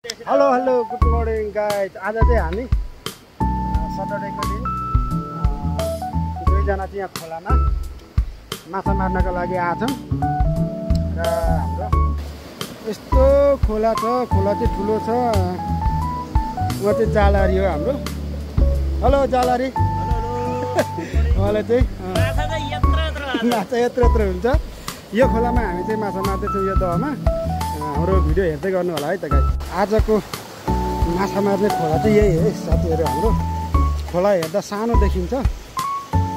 Hello hello good morning guys. आज चाहिँ हामी सटरडेको दिन दुईजना चाहिँ यहाँ खोलामा माछा मार्नको लागि आछौँ र हाम्रो यस्तो खोला छ। खोला चाहिँ ठुलो छ। उहाँ चाहिँ जालारी हो हाम्रो। हेलो जालारी। उहाँलाई चाहिँ माछा यत्रो यत्रो हुन्छ। यो खोलामा हामी चाहिँ माछा मार्दैछौँ। यो दहमा हाम्रो भिडियो हेर्दै गर्नु होला है त गाइस। आजको माछा मार्ने खोला चाहिँ यही है साथीहरू। हाम्रो खोला हेर्दा सानो देखिन्छ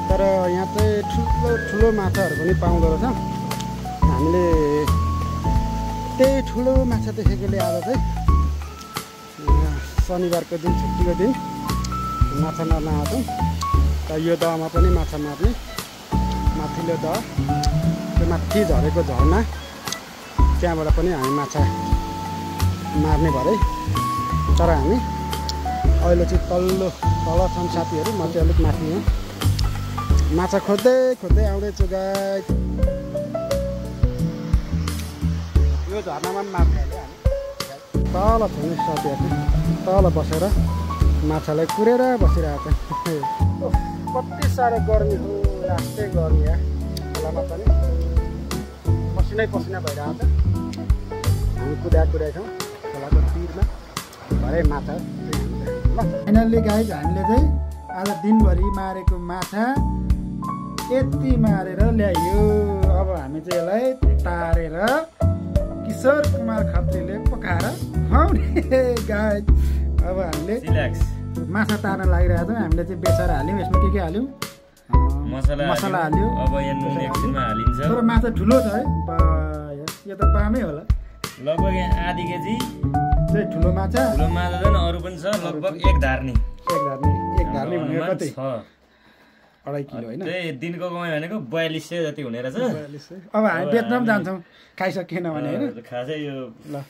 तर यहाँ चाहिँ ठुलो ठुलो माछाहरू पनि पाउँदो रहेछ। हामीले त्यही ठुलो माछा देखेकोले आज चाहिँ शनिबारको दिन छुट्टीको दिन माछा मार्न आउँछौँ। र यो दहमा पनि माछा मार्ने माथिल्लो दह त्यो माथि झरेको झरना त्यहाँबाट पनि हामी माछा मार्ने भरे। तर हामी अहिले चाहिँ तल छन् साथीहरू। म चाहिँ अलिक माथि हो। माछा खोज्दै खोज्दै आउँदैछु गाइस। यो झरनामा पनि मार्ने हामी तल छ नि साथीहरू। तल बसेर माछालाई कुरेर बसिरहेको छ। कति साह्रो गर्मी हो। रातै गर्मी यहाँ खोलामा पनि पसिनै पसिना भइरहेको छ। हामी कुदाएछौँ खोलाको तिरमा भरे माछा। ल फाइनल्ली गाइज हामीले चाहिँ आज दिनभरि मारेको माछा यति मारेर ल्याइयो। अब हामी चाहिँ यसलाई तारेर किशोर कुमार खत्रीले पकाएर खुवाउने गाइज। अब हामीले माछा तार्न लागिरहेको छौँ। हामीले चाहिँ बेसार हाल्यौँ। यसमा के हाल्यौँ? मसला हाल्यो। अब यहाँ नुन एकछिनमा हालिन्छ। तर माछा ठुलो छ है। यो त पामै होला। लगभग यहाँ आधी केजी चाहिँ ठुलो माछा। ठुलो माछा झन् अरू पनि छ। लगभग एक धार्नी भनेको कति? 2.5 किलो होइन? त्यही दिनको कमाइ भनेको 4200 जति हुने रहेछ। अब हामी बेच्न पनि जान्छौँ खाइसकेन भने होइन। खासै यो ल